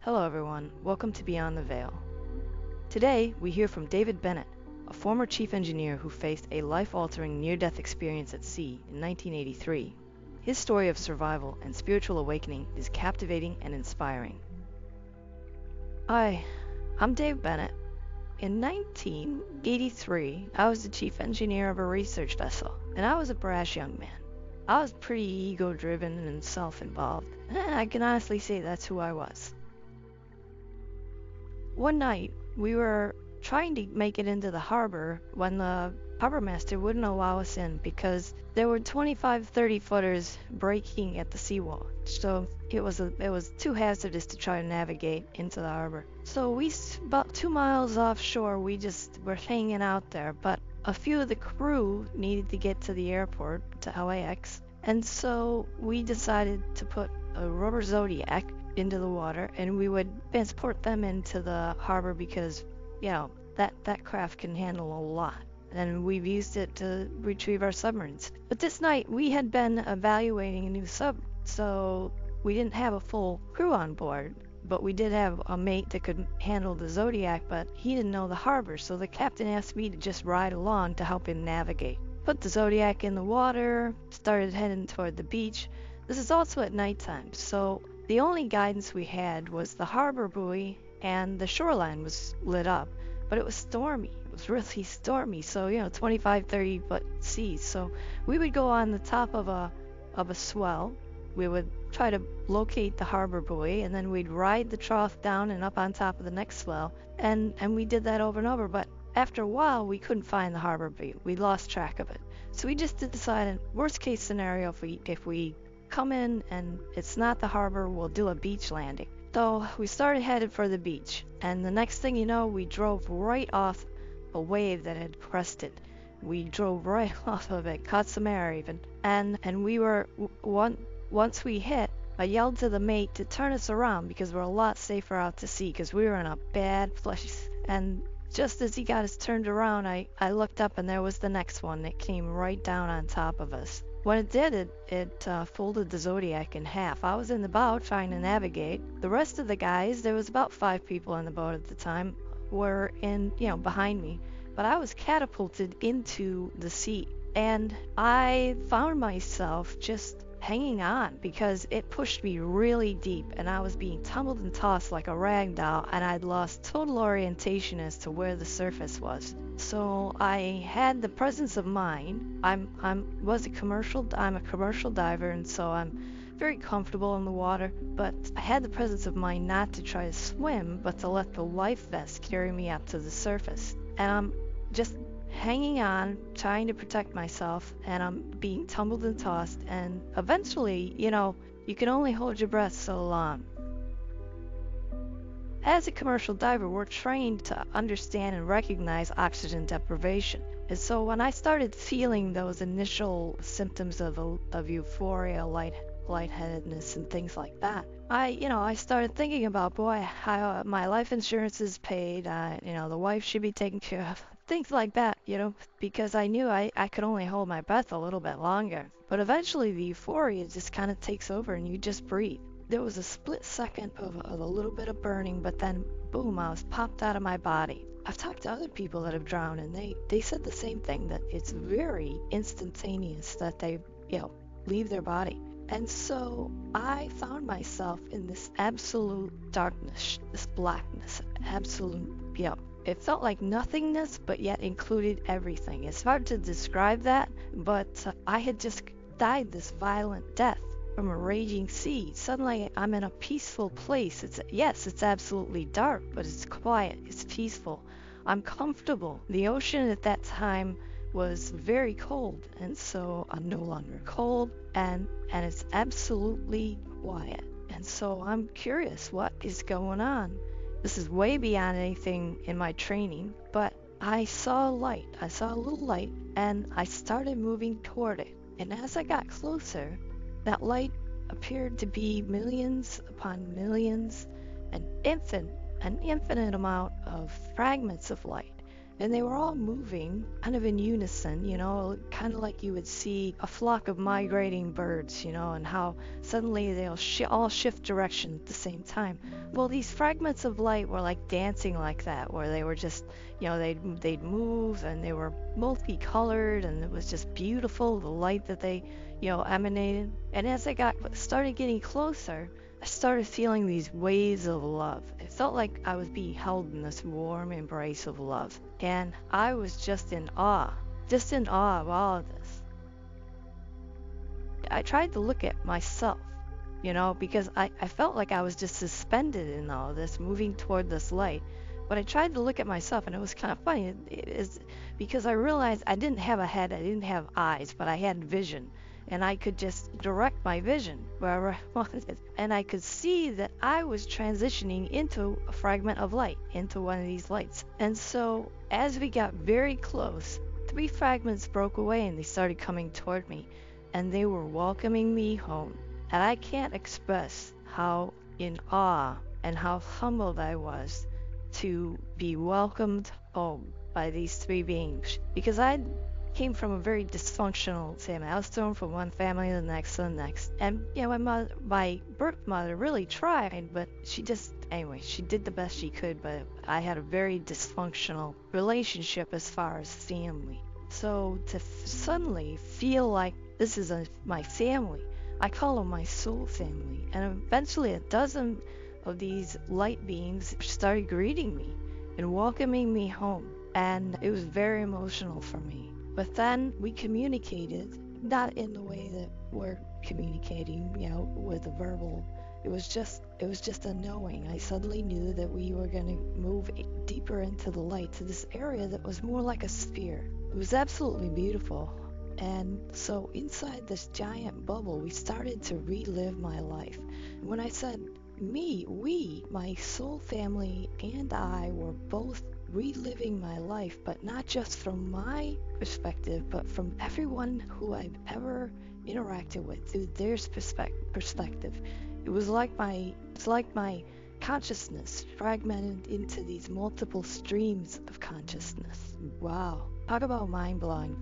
Hello everyone, welcome to Beyond the Veil. Today we hear from David Bennett, a former chief engineer who faced a life-altering near-death experience at sea in 1983. His story of survival and spiritual awakening is captivating and inspiring. Hi, I'm Dave Bennett. In 1983, I was the chief engineer of a research vessel, and I was a brash young man. I was pretty ego-driven and self-involved, and I can honestly say that's who I was. One night, we were trying to make it into the harbor when the harbor master wouldn't allow us in because there were 25-30 footers breaking at the seawall. So it was too hazardous to try to navigate into the harbor. So about 2 miles offshore, we just were hanging out there. But a few of the crew needed to get to the airport, to LAX, and so we decided to put a rubber Zodiac into the water, and we would transport them into the harbor because, that craft can handle a lot. And we've used it to retrieve our submarines. But this night, we had been evaluating a new sub, so we didn't have a full crew on board. But we did have a mate that could handle the Zodiac, but he didn't know the harbor, so the captain asked me to just ride along to help him navigate. Put the Zodiac in the water, started heading toward the beach. This is also at nighttime, so the only guidance we had was the harbor buoy, and the shoreline was lit up, but it was stormy. It was really stormy, so 25-30 foot seas. So we would go on the top of a swell. We would try to locate the harbor buoy, and then we'd ride the trough down and up on top of the next swell, and we did that over and over. But after a while, we couldn't find the harbor buoy. We lost track of it. So we just decided, worst case scenario, if we come in and it's not the harbor, we'll do a beach landing. So we started headed for the beach, and the next thing you know, we drove right off a wave that had crested. We drove right off of it, caught some air even, and we were, once we hit, I yelled to the mate to turn us around because we're a lot safer out to sea because we were in a bad place. And just as he got us turned around, I looked up and there was the next one that came right down on top of us. When it did, it folded the Zodiac in half. I was in the bow trying to navigate. The rest of the guys, there was about 5 people in the boat at the time, were behind me. But I was catapulted into the sea. And I found myself just hanging on because it pushed me really deep, and I was being tumbled and tossed like a rag doll, and I'd lost total orientation as to where the surface was. So I had the presence of mind. I'm a commercial diver, and so I'm very comfortable in the water, but I had the presence of mind not to try to swim, but to let the life vest carry me up to the surface. And I'm just hanging on, trying to protect myself, and I'm being tumbled and tossed, and eventually, you can only hold your breath so long. As a commercial diver, we're trained to understand and recognize oxygen deprivation. And so when I started feeling those initial symptoms of euphoria, lightheadedness, and things like that, I started thinking about, how my life insurance is paid, the wife should be taken care of. Things like that, because I knew I could only hold my breath a little bit longer. But eventually the euphoria just kind of takes over and you just breathe. There was a split second of a little bit of burning, but then boom, I was popped out of my body. I've talked to other people that have drowned, and they said the same thing, that it's very instantaneous that they, leave their body. And so I found myself in this absolute darkness, this blackness, absolute, It felt like nothingness, but yet included everything. It's hard to describe that, but I had just died this violent death from a raging sea. Suddenly, I'm in a peaceful place. It's absolutely dark, but it's quiet, it's peaceful. I'm comfortable. The ocean at that time was very cold, and so I'm no longer cold, and it's absolutely quiet. And so I'm curious, what is going on? This is way beyond anything in my training, but I saw a light. I saw a little light, and I started moving toward it. And as I got closer, that light appeared to be millions upon millions, an infinite amount of fragments of light. and they were all moving kind of in unison, kind of like you would see a flock of migrating birds, and how suddenly they'll all shift direction at the same time. Well, these fragments of light were like dancing like that, where they were just, they'd move, and they were multicolored, and it was just beautiful, the light that they, emanated. And as I started getting closer, I started feeling these waves of love. It felt like I was being held in this warm embrace of love. And I was just in awe of all of this. I tried to look at myself, because I felt like I was just suspended in all this, moving toward this light. But I tried to look at myself, and it was kind of funny. It is because I realized I didn't have a head, I didn't have eyes, but I had vision. And I could just direct my vision wherever I wanted. And I could see that I was transitioning into a fragment of light, into one of these lights. And so as we got very close, 3 fragments broke away and they started coming toward me. And they were welcoming me home. And I can't express how in awe and how humbled I was to be welcomed home by these 3 beings. Because I came from a very dysfunctional family. I was thrown from one family to the next to the next. And my birth mother really tried, but she did the best she could, but I had a very dysfunctional relationship as far as family. So to suddenly feel like this is my family, I call them my soul family. And eventually a dozen of these light beings started greeting me and welcoming me home. And it was very emotional for me. But then we communicated, not in the way that we're communicating, with a verbal. It was just a knowing. I suddenly knew that we were going to move deeper into the light, to this area that was more like a sphere. It was absolutely beautiful. And so inside this giant bubble, we started to relive my life. When I said we, my soul family and I were both reliving my life, but not just from my perspective, but from everyone who I've ever interacted with through their perspective. It was like my consciousness fragmented into these multiple streams of consciousness. Wow. Talk about mind-blowing.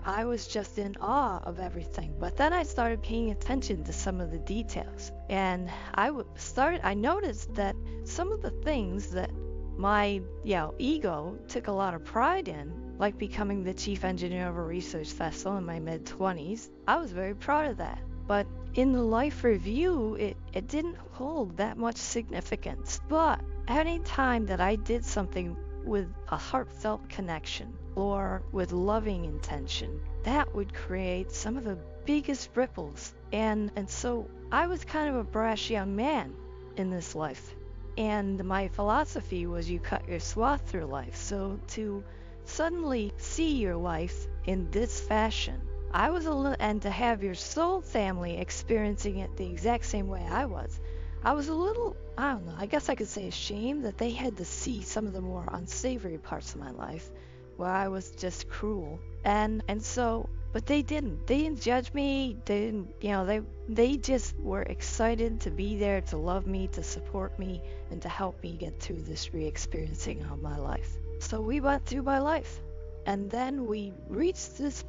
I was just in awe of everything. But then I started paying attention to some of the details. And I noticed that some of the things that my ego took a lot of pride in, like becoming the chief engineer of a research vessel in my mid-20s, I was very proud of that. But in the life review, it didn't hold that much significance. But any time that I did something with a heartfelt connection or with loving intention, that would create some of the biggest ripples. And so I was kind of a brash young man in this life. And my philosophy was you cut your swath through life. So to suddenly see your life in this fashion, and to have your soul family experiencing it the exact same way I was a little, I don't know, I guess I could say ashamed that they had to see some of the more unsavory parts of my life where I was just cruel. And so, but they didn't judge me. They just were excited to be there, to love me, to support me, and to help me get through this re-experiencing of my life. So we went through my life, and then we reached this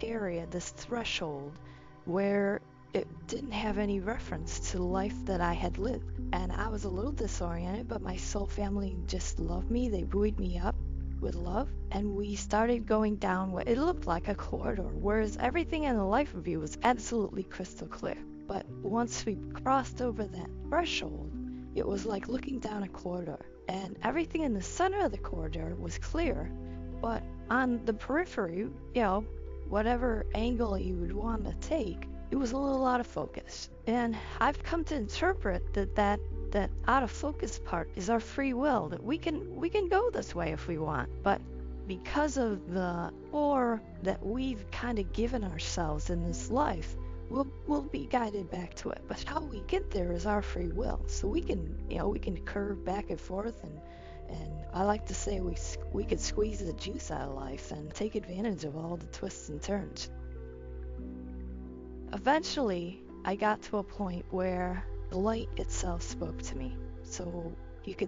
area, this threshold, where it didn't have any reference to the life that I had lived. And I was a little disoriented, but my soul family just loved me. They buoyed me up with love, and we started going down what it looked like a corridor, whereas everything in the life review was absolutely crystal clear. But once we crossed over that threshold, it was like looking down a corridor, and everything in the center of the corridor was clear, but on the periphery, whatever angle you would want to take, it was a little out of focus. And I've come to interpret that out of focus part is our free will, that we can go this way if we want. But because of the or that we've kind of given ourselves in this life, we'll be guided back to it. But how we get there is our free will. So we can curve back and forth, and I like to say we could squeeze the juice out of life and take advantage of all the twists and turns. Eventually, I got to a point where the light itself spoke to me. So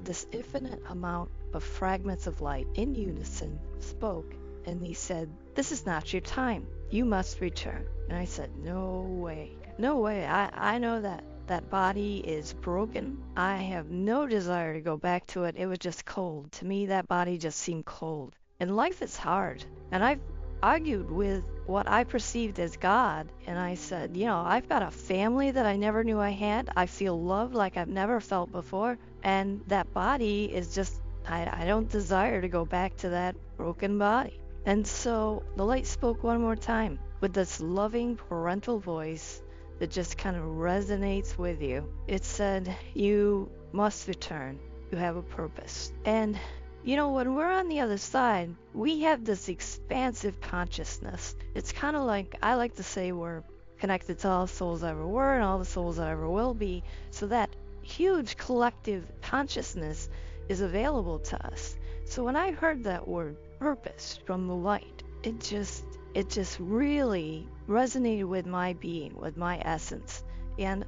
this infinite amount of fragments of light in unison spoke, and he said, "This is not your time. You must return." And I said, "No way. No way. I know that that body is broken. I have no desire to go back to it. It was just cold. To me, that body just seemed cold. And life is hard. And I've argued with what I perceived as God, and I said, I've got a family that I never knew I had. I feel love like I've never felt before, and that body is just, I don't desire to go back to that broken body." And so the light spoke one more time with this loving parental voice that just kind of resonates with you. It said, "You must return. You have a purpose." And when we're on the other side, we have this expansive consciousness. It's kind of like, I like to say, we're connected to all souls ever were and all the souls that ever will be. So that huge collective consciousness is available to us. So when I heard that word purpose from the light, it just really resonated with my being, with my essence. And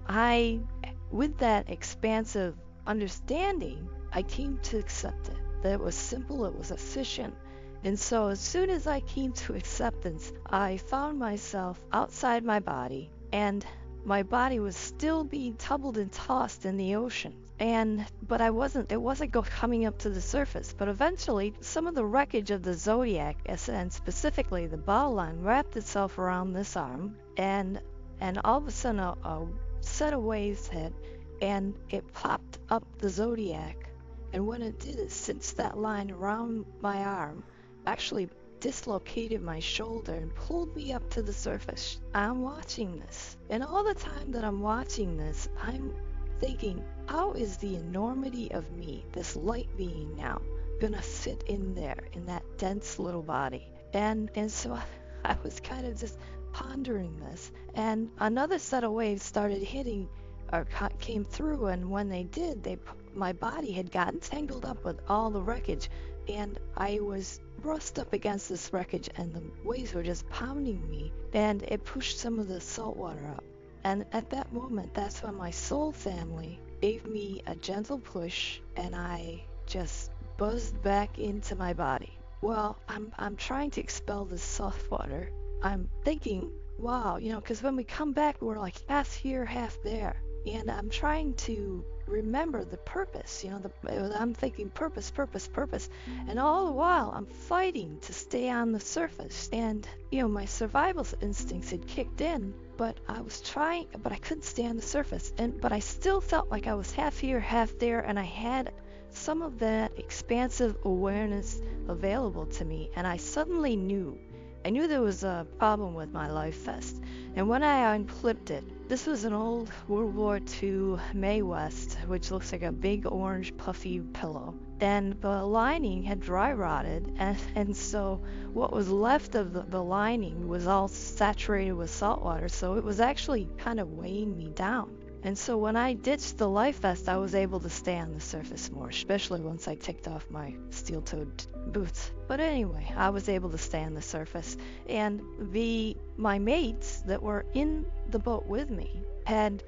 with that expansive understanding, I came to accept it. That it was simple, it was efficient. And so as soon as I came to acceptance, I found myself outside my body, and my body was still being tumbled and tossed in the ocean. But it wasn't coming up to the surface. But eventually, some of the wreckage of the zodiac, and specifically the bottle line, wrapped itself around this arm, and all of a sudden a set of waves hit, and it popped up the zodiac. And when it did, it cinched that line around my arm, actually dislocated my shoulder and pulled me up to the surface. I'm watching this, and all the time that I'm watching this, I'm thinking, how is the enormity of me, this light being now, gonna fit in there, in that dense little body? And so I was kind of just pondering this, and another set of waves started hitting, or came through, and when they did, my body had gotten tangled up with all the wreckage, and I was thrust up against this wreckage, and the waves were just pounding me, and it pushed some of the salt water up. And at that moment, that's when my soul family gave me a gentle push, and I just buzzed back into my body. Well, I'm trying to expel this salt water. I'm thinking, wow, because when we come back, we're like half here, half there. And I'm trying to remember the purpose, I'm thinking purpose, purpose, purpose. And all the while, I'm fighting to stay on the surface. And, my survival instincts had kicked in, but I was trying, but I couldn't stay on the surface. But I still felt like I was half here, half there, and I had some of that expansive awareness available to me. And I suddenly knew there was a problem with my life vest. And when I unclipped it, this was an old World War II Mae West, which looks like a big orange puffy pillow. And the lining had dry rotted, and so what was left of the lining was all saturated with salt water, so it was actually kind of weighing me down. And so when I ditched the life vest, I was able to stay on the surface more, especially once I took off my steel-toed boots. But anyway, I was able to stay on the surface. And my mates that were in the boat with me had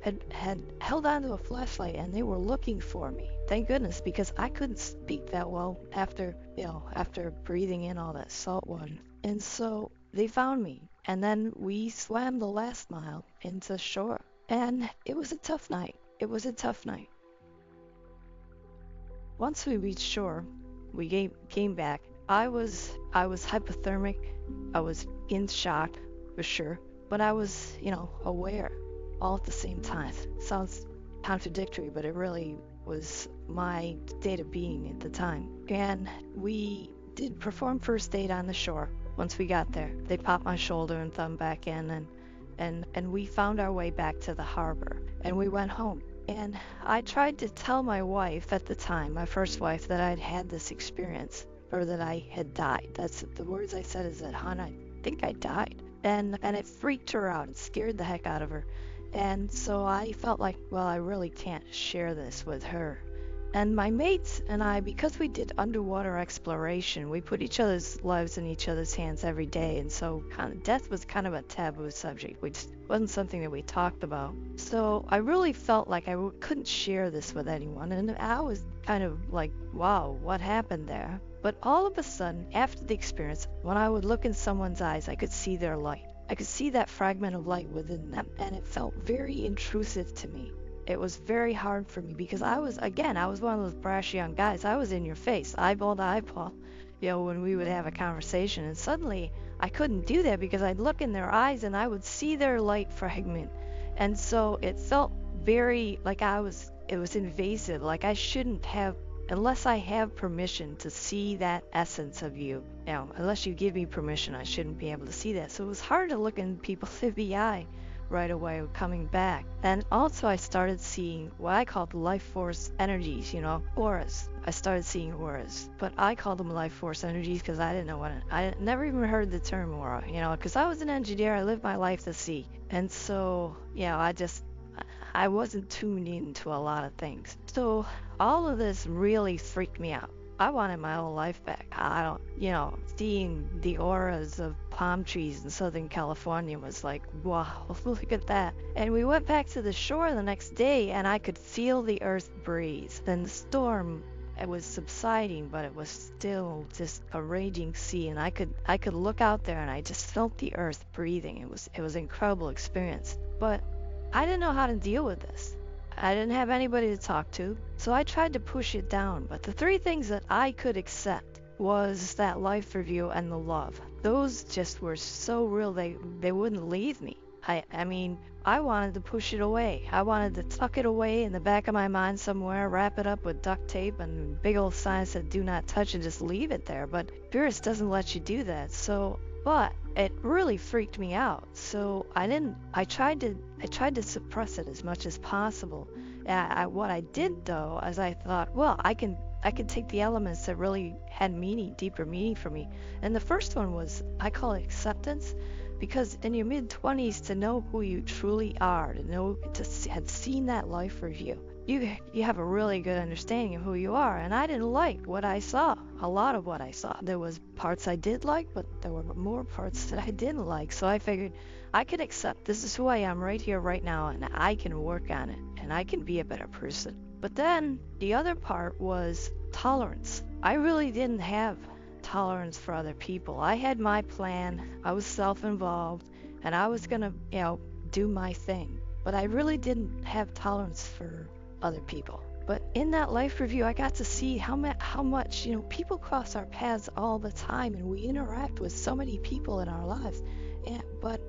held onto a flashlight, and they were looking for me. Thank goodness, because I couldn't speak that well after breathing in all that salt water. And so they found me, and then we swam the last mile into shore. And it was a tough night. Once we reached shore, we came back. I was hypothermic. I was in shock, for sure. But I was, aware all at the same time. Sounds contradictory, but it really was my state of being at the time. And we did perform first aid on the shore. Once we got there, they popped my shoulder and thumb back in, and we found our way back to the harbor, and we went home. And I tried to tell my wife at the time, my first wife, that I'd had this experience, or that I had died. That's the words I said, is that, hon, I think I died. And it freaked her out. It scared the heck out of her. And so I felt like, well, I really can't share this with her. And my mates and I, because we did underwater exploration, we put each other's lives in each other's hands every day, and so death was kind of a taboo subject. We just wasn't something that we talked about. So I really felt like I couldn't share this with anyone, and I was kind of like, wow, what happened there? But all of a sudden, after the experience, when I would look in someone's eyes, I could see their light. I could see that fragment of light within them, and it felt very intrusive to me. It was very hard for me because I was one of those brash young guys. I was in your face, eyeball to eyeball, when we would have a conversation. And suddenly I couldn't do that because I'd look in their eyes and I would see their light fragment. And so it felt very like it was invasive, like I shouldn't have, unless I have permission to see that essence of you. Unless you give me permission, I shouldn't be able to see that. So it was hard to look in people's eye right away coming back. And also I started seeing what I called life force energies, auras. I started seeing auras, but I called them life force energies because I didn't know I never even heard the term aura, because I was an engineer. I lived my life to see. And so, I wasn't tuned into a lot of things. So all of this really freaked me out. I wanted my whole life back. Seeing the auras of palm trees in Southern California was like, wow, look at that. And we went back to the shore the next day, and I could feel the earth breeze. Then the storm, it was subsiding, but it was still just a raging sea, and I could look out there, and I just felt the earth breathing. It was an incredible experience. But I didn't know how to deal with this. I didn't have anybody to talk to, so I tried to push it down. But the three things that I could accept was that life review and the love. Those just were so real, they wouldn't leave me. I wanted to push it away. I wanted to tuck it away in the back of my mind somewhere, wrap it up with duct tape and big old signs that do not touch, and just leave it there. But Spirit doesn't let you do that. But it really freaked me out. So I tried to suppress it as much as possible. What I did though, is I thought, well, I can take the elements that really had deeper meaning for me. And the first one was, I call it acceptance, because in your mid-20s, to know who you truly are, have seen that life review, you have a really good understanding of who you are. And I didn't like what I saw, a lot of what I saw. There was parts I did like, but there were more parts that I didn't like. So I figured I could accept this is who I am right here, right now, and I can work on it, and I can be a better person. But then the other part was tolerance. I really didn't have tolerance for other people. I had my plan. I was self-involved, and I was gonna, do my thing. But I really didn't have tolerance for other people. But in that life review, I got to see how much, people cross our paths all the time, and we interact with so many people in our lives. But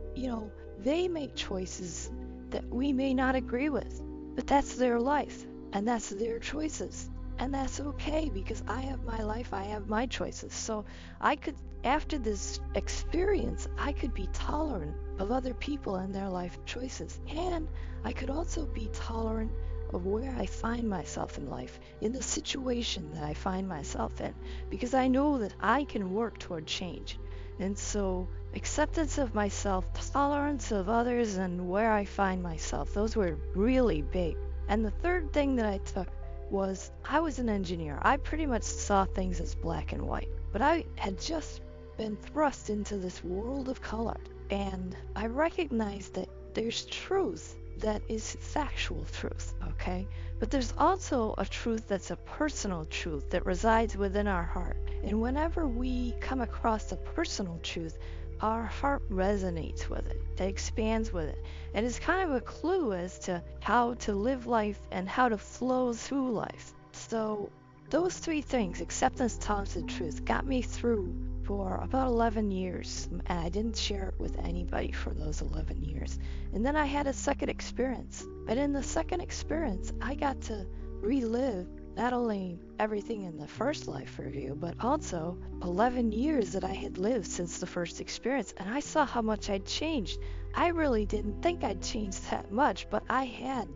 they make choices that we may not agree with. But that's their life, and that's their choices. And that's okay, because I have my life, I have my choices. So after this experience, I could be tolerant of other people and their life choices. And I could also be tolerant of where I find myself in life, in the situation that I find myself in, because I know that I can work toward change. And so acceptance of myself, tolerance of others, and where I find myself, those were really big. And the third thing that I took was, I was an engineer. I pretty much saw things as black and white, but I had just been thrust into this world of color, and I recognized that there's truth that is factual truth, okay? But there's also a truth that's a personal truth that resides within our heart. And whenever we come across a personal truth, our heart resonates with it, it expands with it, and it's kind of a clue as to how to live life and how to flow through life. So those three things, acceptance, tolerance, and truth, got me through for about 11 years, and I didn't share it with anybody for those 11 years. And then I had a second experience, and in the second experience, I got to relive not only everything in the first life review, but also 11 years that I had lived since the first experience, and I saw how much I'd changed. I really didn't think I'd changed that much, but I had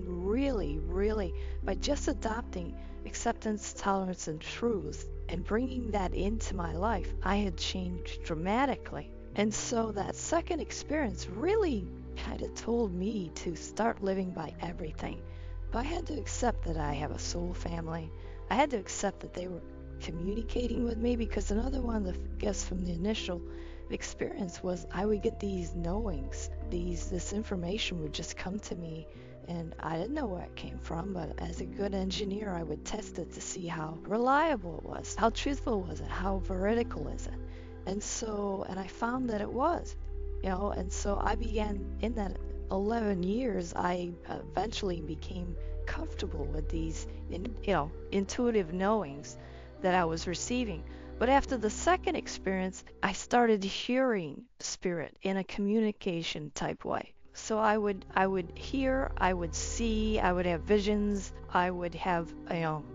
really, by just adopting acceptance, tolerance, and truth, and bringing that into my life, I had changed dramatically. And so that second experience really kind of told me to start living by everything. But I had to accept that I have a soul family. I had to accept that they were communicating with me, because another one of the gifts from the initial experience was I would get these knowings. This information would just come to me, and I didn't know where it came from, but as a good engineer, I would test it to see how reliable it was, how truthful was it, how veridical is it. And I found that it was, and so I began, in that 11 years, I eventually became comfortable with these, intuitive knowings that I was receiving. But after the second experience, I started hearing spirit in a communication type way. So I would hear, I would see, I would have visions, I would have,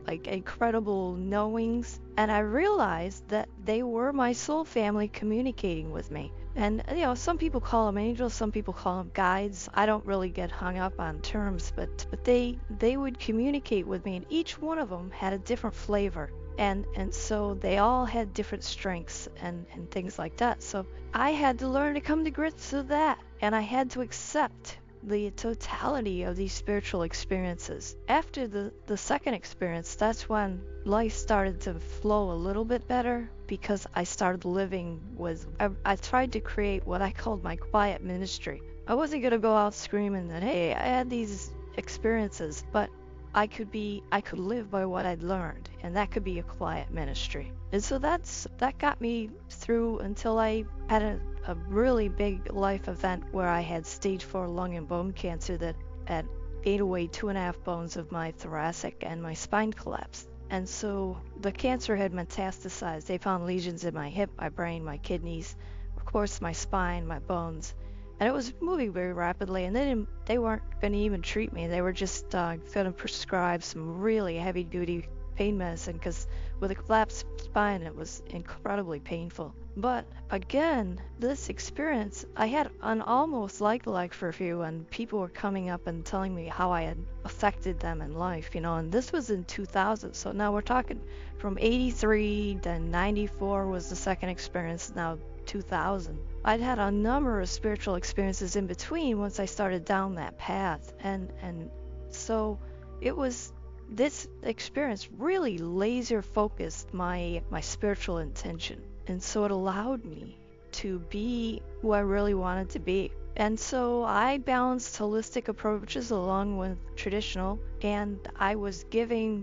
like incredible knowings, and I realized that they were my soul family communicating with me. And some people call them angels, some people call them guides. I don't really get hung up on terms, but they would communicate with me, and each one of them had a different flavor. And so they all had different strengths and things like that. So I had to learn to come to grips with that, and I had to accept the totality of these spiritual experiences. After the second experience, that's when life started to flow a little bit better, because I started living with, I tried to create what I called my quiet ministry. I wasn't going to go out screaming that, hey, I had these experiences, but I could live by what I'd learned, and that could be a quiet ministry. And so that got me through until I had a really big life event where I had stage 4 lung and bone cancer that had ate away 2.5 bones of my thoracic, and my spine collapsed. And so the cancer had metastasized. They found lesions in my hip, my brain, my kidneys, of course my spine, my bones. And it was moving very rapidly, and they weren't going to even treat me. They were just going to prescribe some really heavy-duty pain medicine, because with a collapsed spine, it was incredibly painful. But again, this experience, I had an almost like for a few, and people were coming up and telling me how I had affected them in life, and this was in 2000. So now we're talking from 83 to 94 was the second experience, now 2000. I'd had a number of spiritual experiences in between once I started down that path, and so it was, this experience really laser focused my spiritual intention, and so it allowed me to be who I really wanted to be. And so I balanced holistic approaches along with traditional, and I was given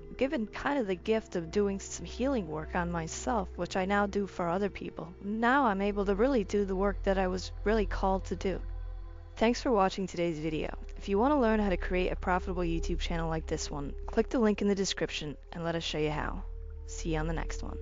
kind of the gift of doing some healing work on myself, which I now do for other people. Now I'm able to really do the work that I was really called to do. Thanks for watching today's video. If you want to learn how to create a profitable YouTube channel like this one, click the link in the description and let us show you how. See you on the next one.